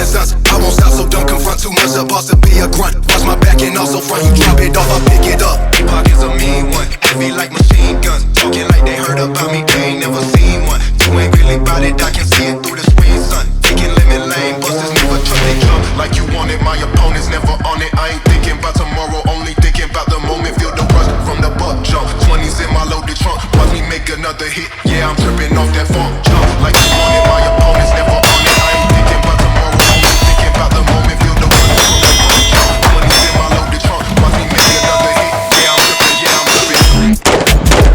renaissance. I won't stop, so don't confront too much. Supposed to be a grunt. Watch my back and also front. You drop it off, I pick it up. Pockets a mean one. Heavy like machine guns. Talking like they heard about me, they ain't never seen one. You ain't really bout it, I can see it through the screen, son. Taking lemon lane, busters never trust they jump. Like you want it, my opponent's never on it. I ain't thinking about tomorrow, only thinking about the moment. Feel the rush from the buck jump. 20s in my loaded trunk. Watch me make another hit. Yeah, I'm tripping off that funk jump. Like you want it, my opponent's never on it. I ain't thinking about tomorrow, only thinking about the moment. Feel the rush from the buck jump. 20s in my loaded trunk. Watch me make another hit. Yeah, I'm tripping, yeah, I'm tripping. Yeah, I'm tripping.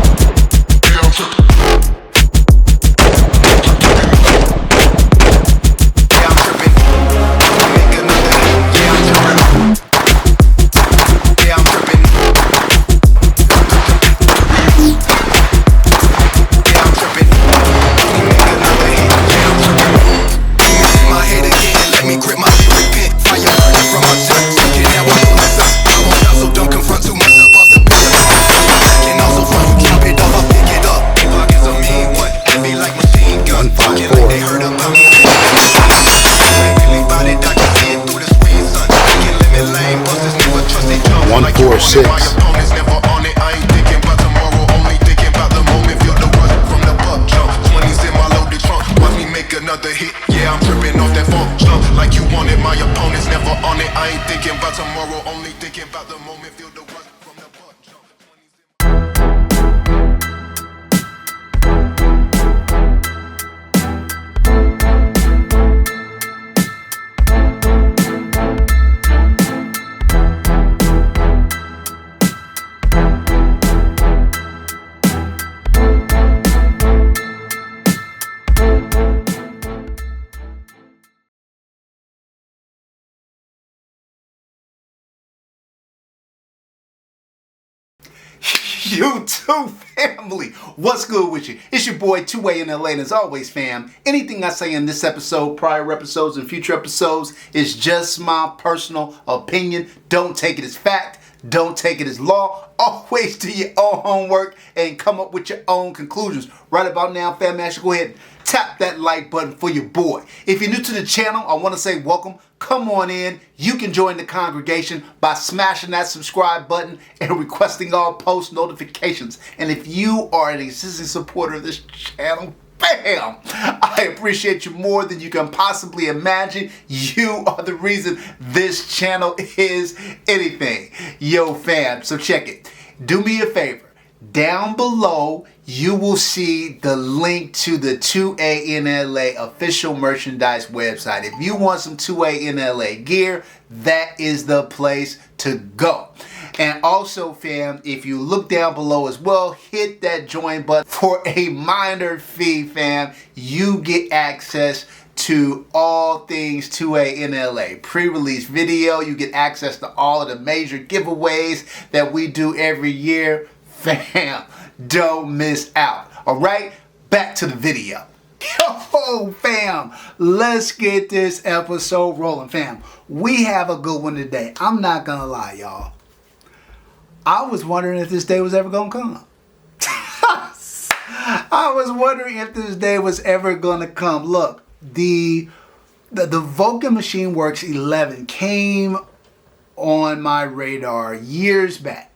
YouTube family, what's good with you? It's your boy 2A in LA, and as always, fam, anything I say in this episode, prior episodes, and future episodes is just my personal opinion. Don't take it as fact. Don't take it as law. Always do your own homework and come up with your own conclusions. Right about now, fam, I should go ahead and tap that like button for your boy. If you're new to the channel, I want to say welcome. Come on in. You can join the congregation by smashing that subscribe button and requesting all post notifications. And if you are an existing supporter of this channel, bam! I appreciate you more than you can possibly imagine. You are the reason this channel is anything. Yo, fam, so check it. Do me a favor. Down below, you will see the link to the 2A in LA official merchandise website. If you want some 2A in LA gear, that is the place to go. And also, fam, if you look down below as well, hit that join button for a minor fee, fam. You get access to all things 2A in LA. Pre-release video, you get access to all of the major giveaways that we do every year. Fam, don't miss out. All right, back to the video. Yo, fam, let's get this episode rolling, fam. We have a good one today. I'm not gonna lie, y'all. I was wondering if this day was ever gonna come. I was wondering if this day was ever gonna come. Look, the Vulcan Machine Werks 11 came on my radar years back.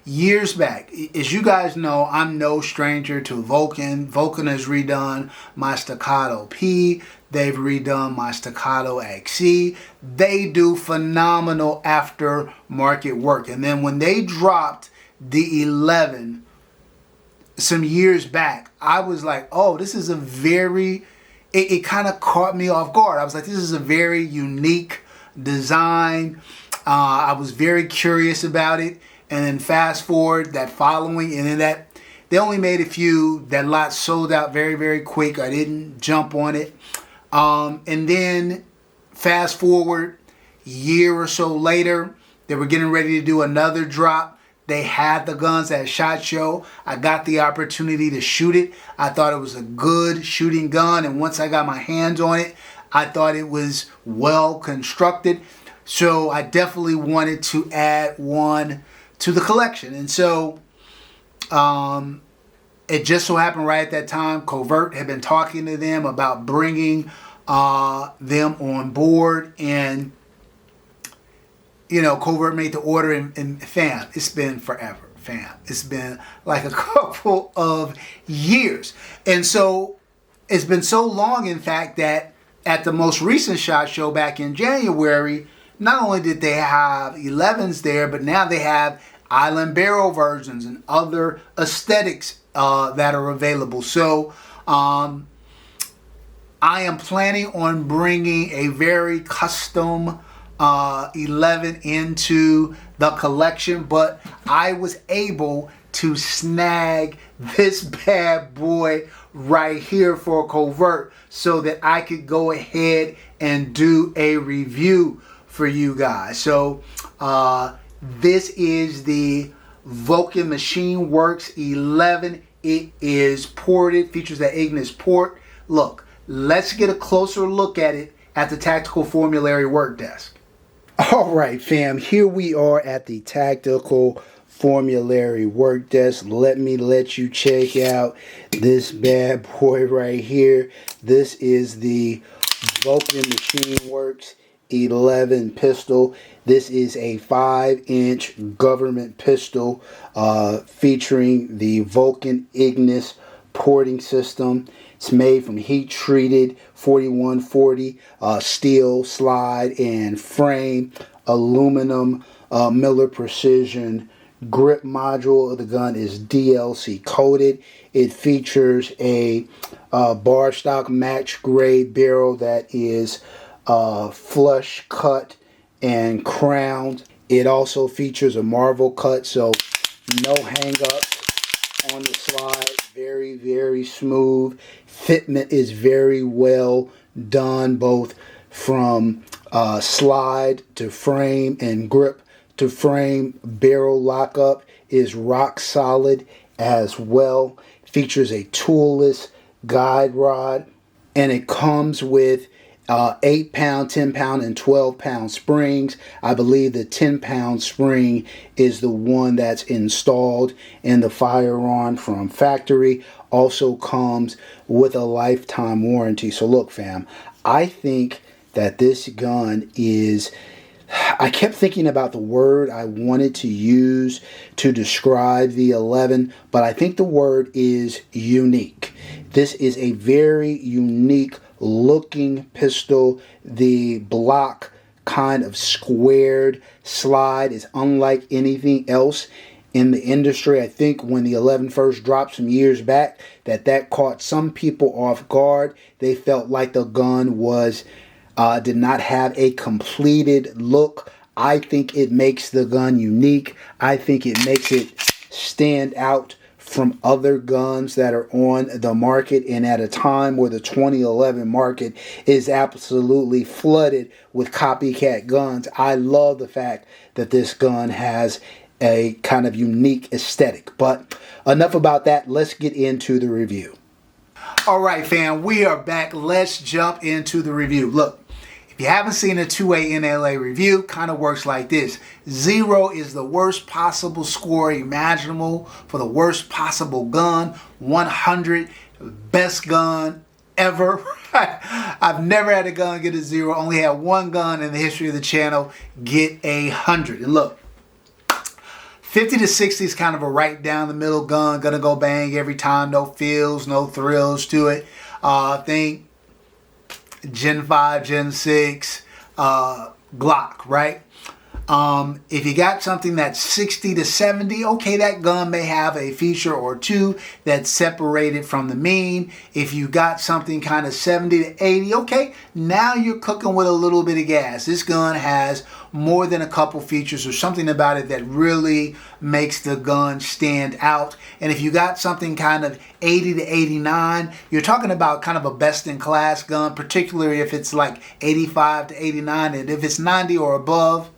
As you guys know, I'm no stranger to Vulcan. Vulcan has redone my Staccato P. They've redone my Staccato XC. They do phenomenal aftermarket work. And then when they dropped the 11 some years back, I was like, oh, this is a very, it kind of caught me off guard. I was like, this is a very unique design. I was very curious about it. And then fast forward that following, and then that they only made a few. That lot sold out very, very quick. I didn't jump on it. And then fast forward a year or so later, they were getting ready to do another drop. They had the guns at SHOT Show. I got the opportunity to shoot it. I thought it was a good shooting gun, and once I got my hands on it, I thought it was well constructed. So I definitely wanted to add one to the collection. And so it just so happened right at that time, Kovert had been talking to them about bringing them on board, and Kovert made the order, and fam, it's been forever, fam. It's been like a couple of years, and so it's been so long, in fact, that at the most recent SHOT Show back in January, not only did they have 11s there, but now they have island barrel versions and other aesthetics that are available. So I am planning on bringing a very custom 11 into the collection, but I was able to snag this bad boy right here for Kovert so that I could go ahead and do a review for you guys. So this is the Vulcan Machine Werks 11. It is ported, features that Ignis port. Look, let's get a closer look at it at the Tactical Formulary work desk. All right, fam, here we are at the Tactical Formulary work desk. Let you check out this bad boy right here. This is the Vulcan Machine Werks 11 pistol. This is a 5-inch government pistol featuring the Vulcan Ignis porting system. It's made from heat-treated 4140 steel slide and frame, aluminum Miller Precision grip module of the gun is DLC coated. It features a bar stock match grade barrel that is flush cut and crowned. It also features a marble cut, so no hang-ups on the slide. Very, very smooth. Fitment is very well done, both from slide to frame and grip to frame. Barrel lockup is rock solid as well. Features a toolless guide rod, and it comes with 8-pound, 10-pound, and 12-pound springs. I believe the 10-pound spring is the one that's installed in the firearm from factory. Also comes with a lifetime warranty. So look, fam, I think that this gun is... I kept thinking about the word I wanted to use to describe the 11, but I think the word is unique. This is a very unique looking pistol. The block kind of squared slide is unlike anything else in the industry. I think when the 11 first dropped some years back, that caught some people off guard. They felt like the gun was did not have a completed look. I think it makes the gun unique. I think it makes it stand out from other guns that are on the market, and at a time where the 2011 market is absolutely flooded with copycat guns, I love the fact that this gun has a kind of unique aesthetic. But enough about that. Let's get into the review. All right, fam, we are back. Let's jump into the review. Look, if you haven't seen a 2A NLA review, kind of works like this. 0 is the worst possible score imaginable for the worst possible gun. 100, best gun ever. I've never had a gun get a 0. Only had one gun in the history of the channel get 100. And look, 50 to 60 is kind of a right down the middle gun. Gonna go bang every time. No feels, no thrills to it. I think Gen 5, Gen 6, Glock, right? If you got something that's 60 to 70, okay, that gun may have a feature or two that's separated from the mean. If you got something kind of 70 to 80, okay, now you're cooking with a little bit of gas. This gun has more than a couple features or something about it that really makes the gun stand out. And if you got something kind of 80 to 89, you're talking about kind of a best-in-class gun, particularly if it's like 85 to 89. And if it's 90 or above,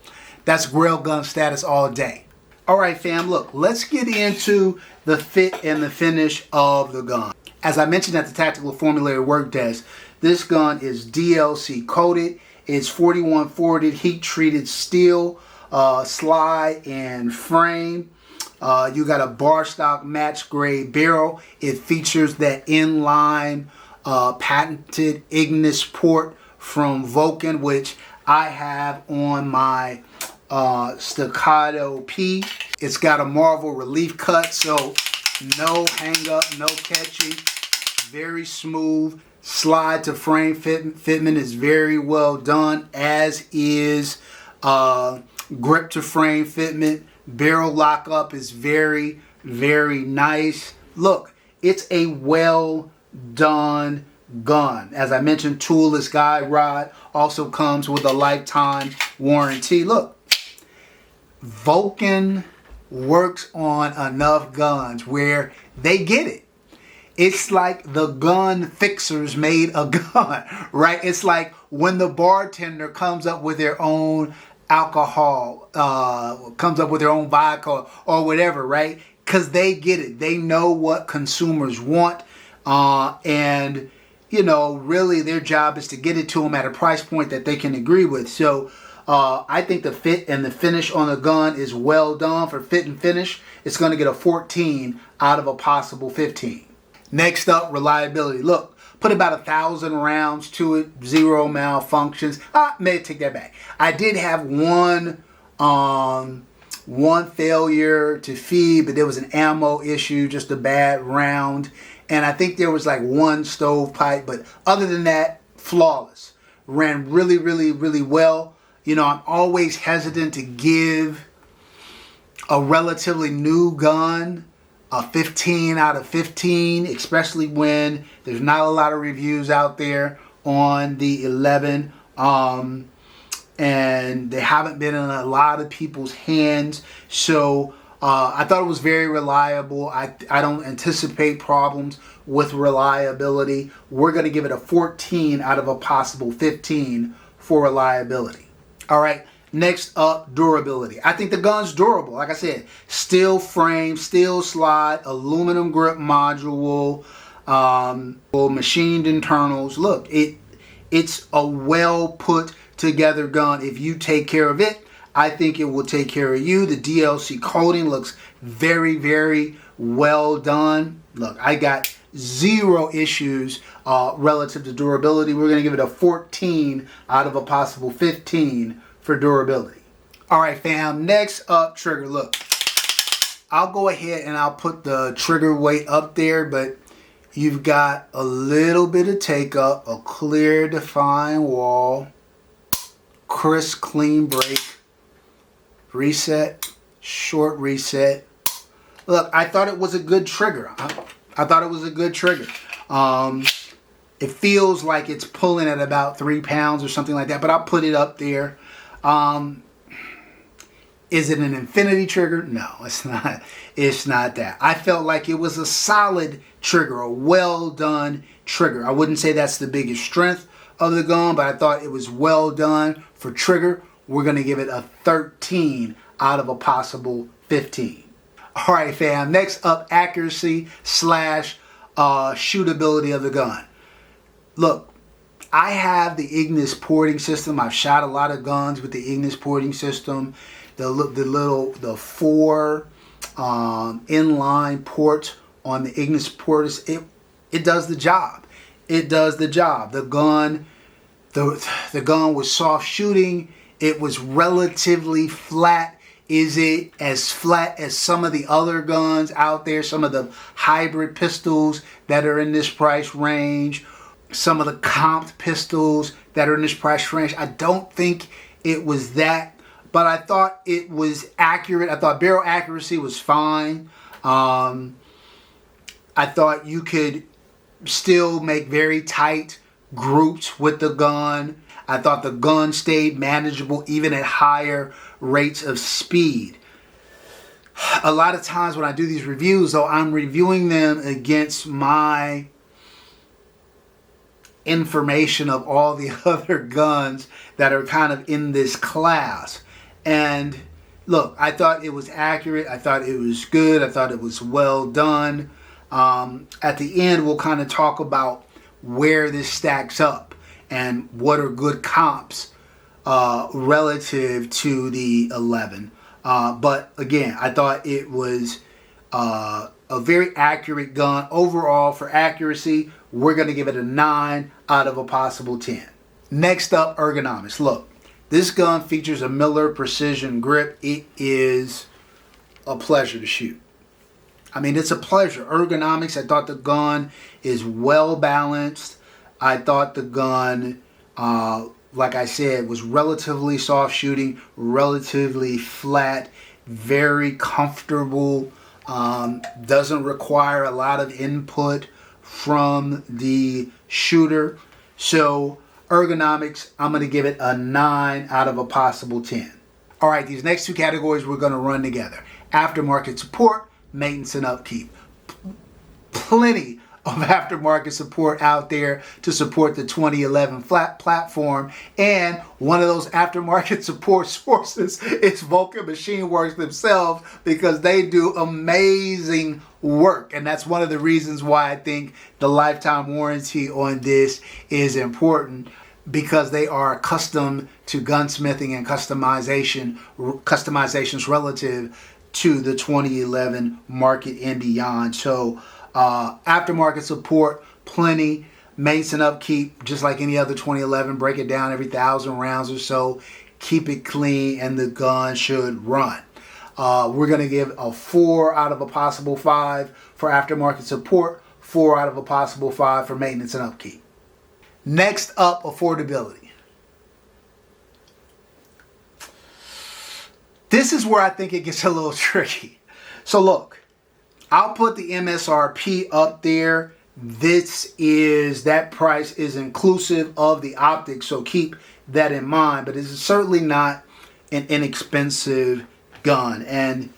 that's grail gun status all day. All right, fam, look, let's get into the fit and the finish of the gun. As I mentioned at the Tactical Formulary work desk, this gun is DLC coated. It's 4140 heat-treated steel, slide and frame. You got a bar stock match grade barrel. It features that inline patented Ignis port from Vulcan, which I have on my Staccato P. It's got a Marvel relief cut, so no hang up, no catching, very smooth. Slide to frame fitment is very well done, as is grip to frame fitment. Barrel lockup is very, very nice. Look, it's a well done gun. As I mentioned, toolless guide rod, also comes with a lifetime warranty. Look, Vulcan works on enough guns where they get it. It's like the gun fixers made a gun, right? It's like when the bartender comes up with their own alcohol, comes up with their own vodka or whatever, right? Because they get it. They know what consumers want. And, you know, really their job is to get it to them at a price point that they can agree with. So I think the fit and the finish on the gun is well done. For fit and finish, it's going to get a 14 out of a possible 15. Next up, reliability. Look, put about 1,000 rounds to it, 0 malfunctions. May take that back. I did have one failure to feed, but there was an ammo issue, just a bad round. And I think there was like one stovepipe, but other than that, flawless. Ran really, really, really well. You know, I'm always hesitant to give a relatively new gun a 15 out of 15, especially when there's not a lot of reviews out there on the 11. And they haven't been in a lot of people's hands. So I thought it was very reliable. I don't anticipate problems with reliability. We're going to give it a 14 out of a possible 15 for reliability. All right. Next up, durability. I think the gun's durable. Like I said, steel frame, steel slide, aluminum grip module, machined internals. Look, it's a well put together gun. If you take care of it, I think it will take care of you. The DLC coating looks very, very well done. Look, I got 0 issues relative to durability. We're going to give it a 14 out of a possible 15 for durability. All right, fam. Next up, trigger. Look, I'll go ahead and I'll put the trigger weight up there, but you've got a little bit of take up, a clear defined wall, crisp, clean break, reset, short reset. Look, I thought it was a good trigger. I thought it was a good trigger. It feels like it's pulling at about 3 pounds or something like that, but I'll put it up there. Is it an infinity trigger? No, it's not. It's not that. I felt like it was a solid trigger, a well done trigger. I wouldn't say that's the biggest strength of the gun, but I thought it was well done for trigger. We're going to give it a 13 out of a possible 15. All right, fam. Next up, accuracy / shootability of the gun. Look, I have the Ignis porting system. I've shot a lot of guns with the Ignis porting system. The 4 inline ports on the Ignis porters. It does the job. It does the job. The gun was soft shooting. It was relatively flat. Is it as flat as some of the other guns out there? Some of the hybrid pistols that are in this price range? Some of the comped pistols that are in this price range? I don't think it was that, but I thought it was accurate. I thought barrel accuracy was fine. I thought you could still make very tight groups with the gun. I thought the gun stayed manageable even at higher rates of speed. A lot of times when I do these reviews, though, I'm reviewing them against my information of all the other guns that are kind of in this class. And look, I thought it was accurate. I thought it was good. I thought it was well done. At the end, we'll kind of talk about where this stacks up and what are good comps relative to the 11. But again, I thought it was a very accurate gun. Overall, for accuracy, we're going to give it a 9 out of a possible 10. Next up, ergonomics. Look, this gun features a Miller Precision grip. It is a pleasure to shoot. I mean, it's a pleasure. Ergonomics, I thought the gun is well balanced. I thought the gun, like I said, was relatively soft shooting, relatively flat, very comfortable, doesn't require a lot of input from the shooter. So ergonomics, I'm going to give it a 9 out of a possible 10. All right, these next two categories we're going to run together. Aftermarket support, maintenance and upkeep. Plenty of aftermarket support out there to support the 2011 flat platform, and one of those aftermarket support sources is Vulcan Machine Werks themselves, because they do amazing work, and that's one of the reasons why I think the lifetime warranty on this is important, because they are accustomed to gunsmithing and customizations relative to the 2011 market and beyond. So aftermarket support, plenty. Maintenance and upkeep, just like any other 2011, break it down every 1,000 rounds or so. Keep it clean and the gun should run. We're going to give a 4 out of a possible 5 for aftermarket support, 4 out of a possible 5 for maintenance and upkeep. Next up, affordability. This is where I think it gets a little tricky. So look, I'll put the MSRP up there. That price is inclusive of the optics, so keep that in mind. But it's certainly not an inexpensive gun. And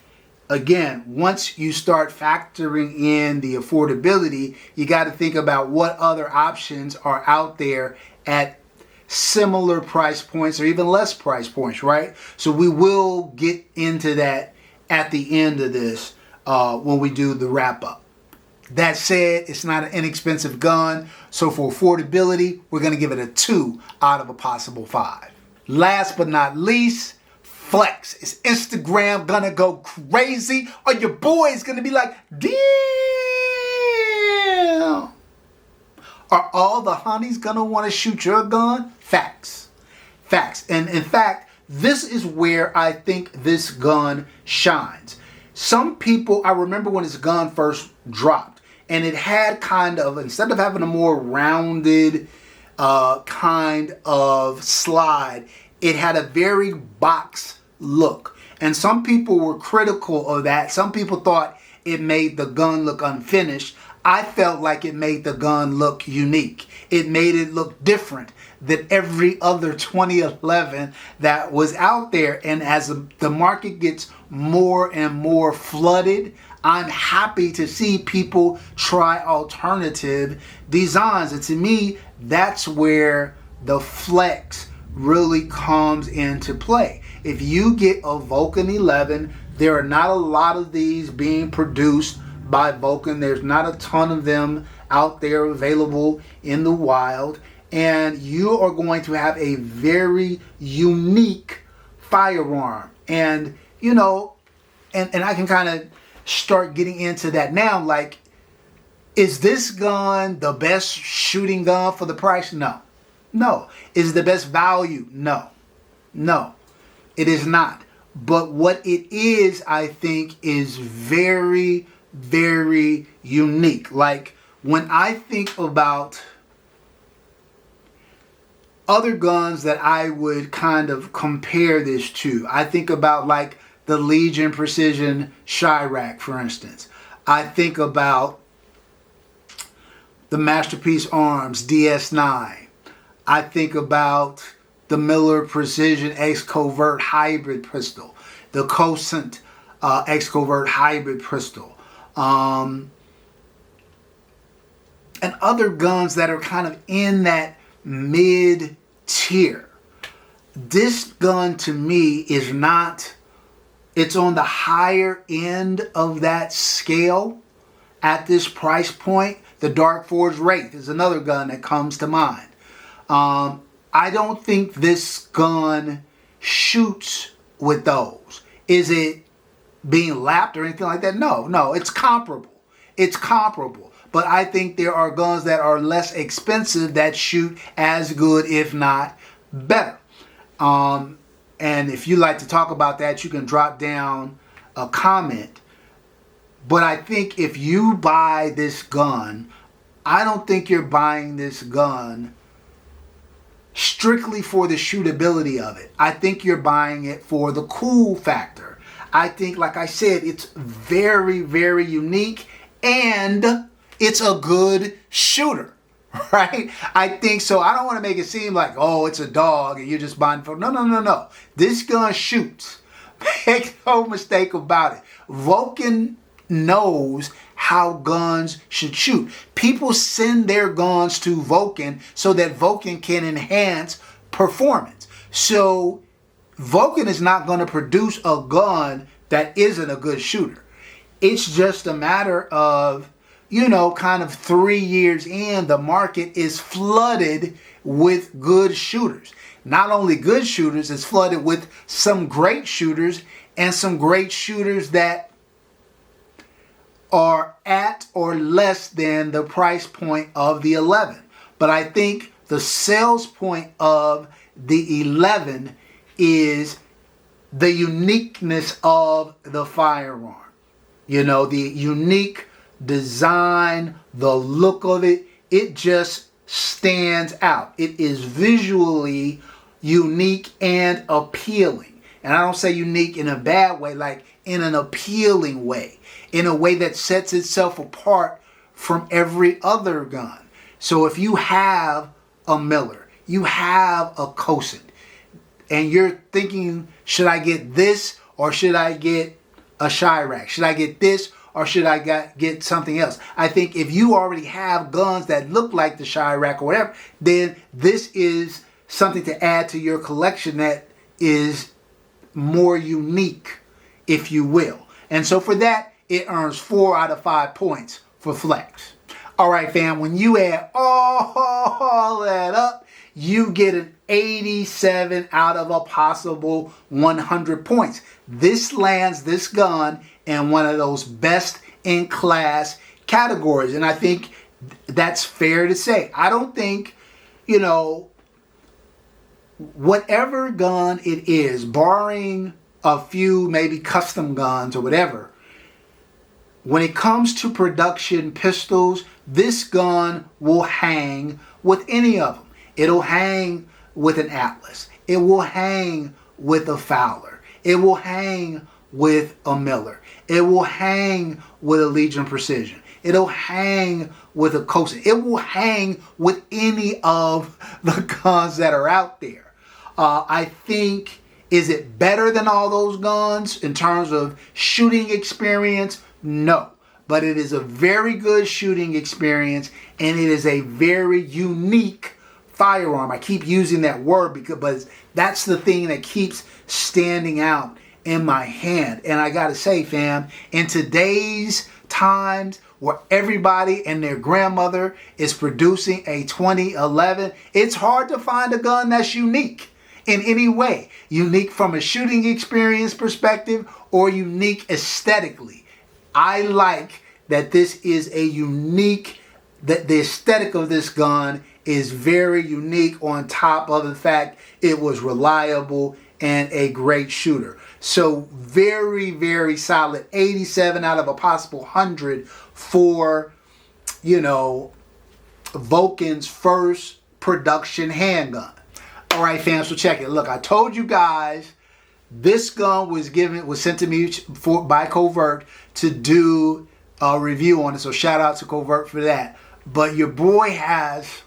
again, once you start factoring in the affordability, you got to think about what other options are out there at similar price points or even less price points, right? So we will get into that at the end of this when we do the wrap up. That said, it's not an inexpensive gun, so for affordability, we're going to give it a 2 out of a possible 5. Last but not least, flex. Is Instagram gonna go crazy? Or your boy's gonna be like, damn? Are all the honeys gonna want to shoot your gun? Facts. And in fact, this is where I think this gun shines. Some people, I remember when this gun first dropped, and it had kind of, instead of having a more rounded kind of slide, it had a very box look. And some people were critical of that. Some people thought it made the gun look unfinished. I felt like it made the gun look unique. It made it look different than every other 2011 that was out there. And as the market gets more and more flooded, I'm happy to see people try alternative designs. And to me, that's where the flex really comes into play. If you get a Vulcan 11, there are not a lot of these being produced by Vulcan. There's not a ton of them out there available in the wild, and you are going to have a very unique firearm. And you know, and I can kind of start getting into that now. Like, is this gun the best shooting gun for the price? No. Is it the best value? No, it is not. But what it is, I think, is very, very unique. Like, when I think about other guns that I would kind of compare this to, I think about like the Legion Precision Chirac, for instance. I think about the Masterpiece Arms DS9. I think about the Miller Precision X Kovert Hybrid Pistol, the Cosent X Kovert Hybrid Pistol, and other guns that are kind of in that mid tier. This gun to me is not, it's on the higher end of that scale at this price point. The Dark Forge Wraith is another gun that comes to mind. I don't think this gun shoots with those. Is it being lapped or anything like that? No, it's comparable. but I think there are guns that are less expensive that shoot as good, if not better. And if you like to talk about that, you can drop down a comment. But I think if you buy this gun, I don't think you're buying this gun strictly for the shootability of it. I think you're buying it for the cool factor. I think, like I said, it's very, very unique and it's a good shooter, right? I think so. I don't want to make it seem like, oh, it's a dog and you're just buying for. No. This gun shoots. Make no mistake about it. Vulcan knows how guns should shoot. People send their guns to Vulcan so that Vulcan can enhance performance. So Vulcan is not going to produce a gun that isn't a good shooter. It's just a matter of, kind of 3 years in, the market is flooded with good shooters. Not only good shooters, it's flooded with some great shooters and some great shooters that are at or less than the price point of the 11. But I think the sales point of the 11 is the uniqueness of the firearm. The unique design, the look of it, it just stands out. It is visually unique and appealing. And I don't say unique in a bad way, like in an appealing way, in a way that sets itself apart from every other gun. So if you have a Miller, you have a Cosent, and you're thinking, should I get this or should I get a Chirac? Should I get this or should I get something else? I think if you already have guns that look like the Chirac or whatever, then this is something to add to your collection that is more unique, if you will. And so for that, it earns 4 out of 5 points for Flex. All right, fam, when you add all that up, you get an 87 out of a possible 100 points. This lands this gun in one of those best in class categories. And I think that's fair to say. I don't think, whatever gun it is, barring a few maybe custom guns or whatever, when it comes to production pistols, this gun will hang with any of them. It'll hang with an Atlas. It will hang with a Fowler. It will hang with a Miller. It will hang with a Legion Precision. It'll hang with a Cosent. It will hang with any of the guns that are out there. I think, is it better than all those guns in terms of shooting experience? No. But it is a very good shooting experience, and it is a very unique firearm. I keep using that word because that's the thing that keeps standing out in my hand. And I gotta say, fam, in today's times where everybody and their grandmother is producing a 2011, it's hard to find a gun that's unique in any way. Unique from a shooting experience perspective or unique aesthetically. I like that this is a unique, that the aesthetic of this gun is very unique, on top of the fact it was reliable and a great shooter. So very, very solid 87 out of a possible 100 for, Vulcan's first production handgun. All right, fam, so check it. Look, I told you guys this gun was sent to me by Kovert to do a review on it. So shout out to Kovert for that. But your boy has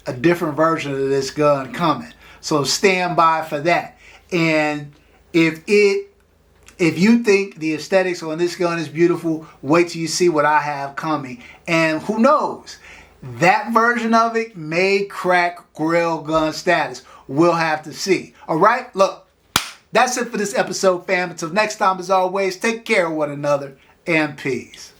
a different version of this gun coming. So stand by for that. And if you think the aesthetics on this gun is beautiful, wait till you see what I have coming. And who knows? That version of it may crack grill gun status. We'll have to see. All right? Look, that's it for this episode, fam. Until next time, as always, take care of one another and peace.